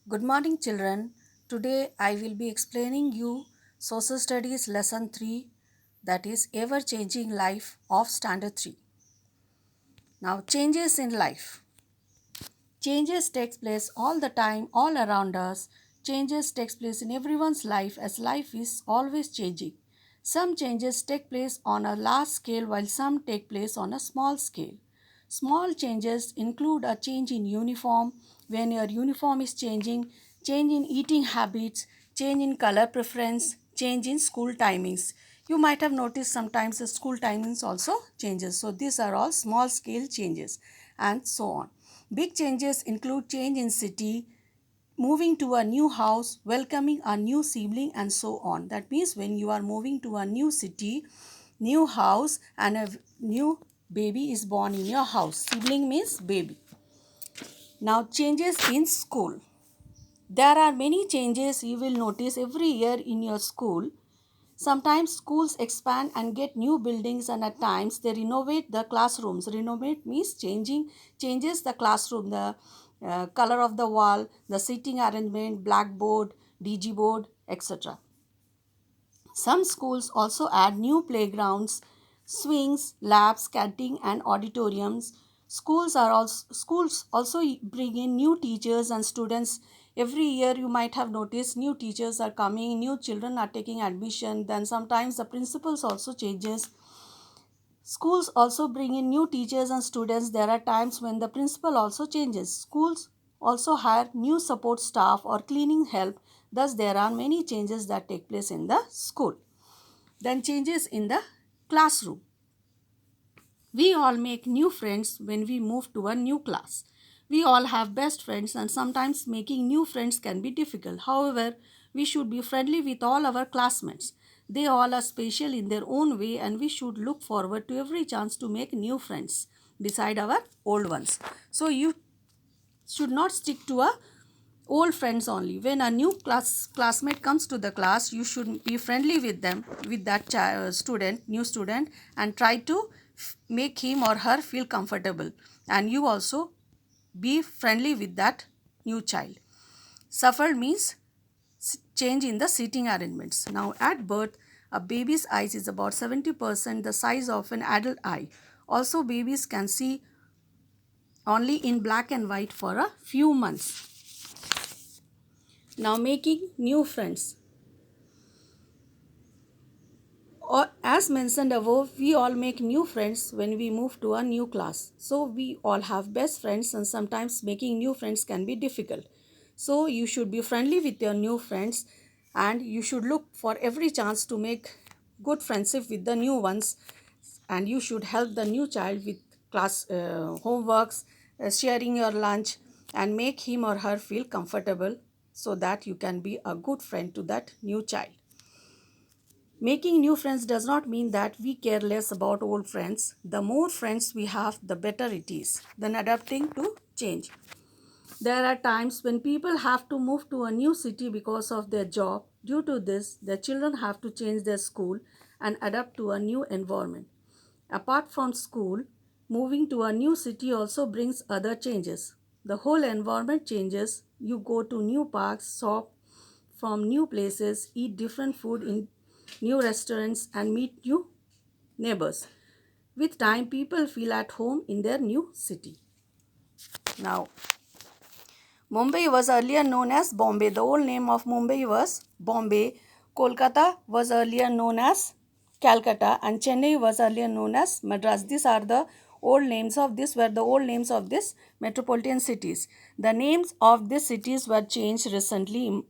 Good morning children. Today I will be explaining you Social Studies lesson 3, that is ever changing life of standard 3. Now changes in life. Changes takes place all the time all around us. Changes takes place in everyone's life as life is always changing. Some changes take place on a large scale while some take place on a small scale. Small changes include a change in uniform, when your uniform is changing, change in eating habits, change in color preference, change in school timings. You might have noticed sometimes the school timings also changes. So these are all small scale changes and so on. Big changes include change in city, moving to a new house, welcoming a new sibling and so on. That means when you are moving to a new city, new house and a new baby is born in your house. Sibling means baby. Now changes in school. There are many changes you will notice every year in your school. Sometimes schools expand and get new buildings and at times they renovate the classrooms. Renovate means changes the classroom, the color of the wall, the seating arrangement, blackboard, DG board, etc. Some schools also add new playgrounds, swings, labs, canteen and auditoriums. Schools also bring in new teachers and students. Every year you might have noticed new teachers are coming, new children are taking admission, then sometimes the principals also changes. Schools also bring in new teachers and students. There are times when the principal also changes. Schools also hire new support staff or cleaning help. Thus, there are many changes that take place in the school. Then changes in the classroom. We all make new friends when we move to a new class. We all have best friends and sometimes making new friends can be difficult. However, we should be friendly with all our classmates. They all are special in their own way and we should look forward to every chance to make new friends beside our old ones. So you should not stick to a old friends only. When a new classmate comes to the class, you should be friendly with them, with that new student, and try to make him or her feel comfortable. And you also be friendly with that new child. Suffered means change in the seating arrangements. Now at birth, a baby's eyes is about 70% the size of an adult eye. Also, babies can see only in black and white for a few months. Now making new friends. Or as mentioned above, we all make new friends when we move to a new class. So we all have best friends and sometimes making new friends can be difficult. So you should be friendly with your new friends and you should look for every chance to make good friendship with the new ones, and you should help the new child with class homeworks, sharing your lunch and make him or her feel comfortable so that you can be a good friend to that new child. Making new friends does not mean that we care less about old friends. The more friends we have, the better it is. Then adapting to change. There are times when people have to move to a new city because of their job. Due to this, their children have to change their school and adapt to a new environment. Apart from school, moving to a new city also brings other changes. The whole environment changes. You go to new parks, shop from new places, eat different food in new restaurants and meet new neighbors. With time, people feel at home in their new city. Now, Mumbai was earlier known as Bombay. The old name of Mumbai was Bombay. Kolkata was earlier known as Calcutta and Chennai was earlier known as Madras. These are the old names of this were the old names of these metropolitan cities. The names of these cities were changed recently.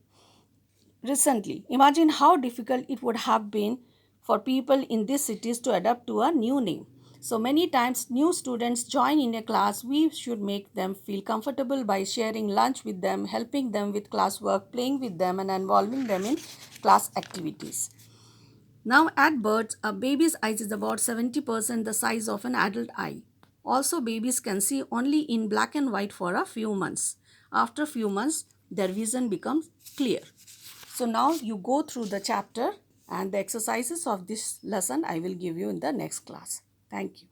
Imagine how difficult it would have been for people in these cities to adapt to a new name. So many times new students join in a class, we should make them feel comfortable by sharing lunch with them, helping them with classwork, playing with them and involving them in class activities. Now at birth, a baby's eyes is about 70% the size of an adult eye. Also, babies can see only in black and white for a few months. After a few months, their vision becomes clear. So now you go through the chapter and the exercises of this lesson I will give you in the next class. Thank you.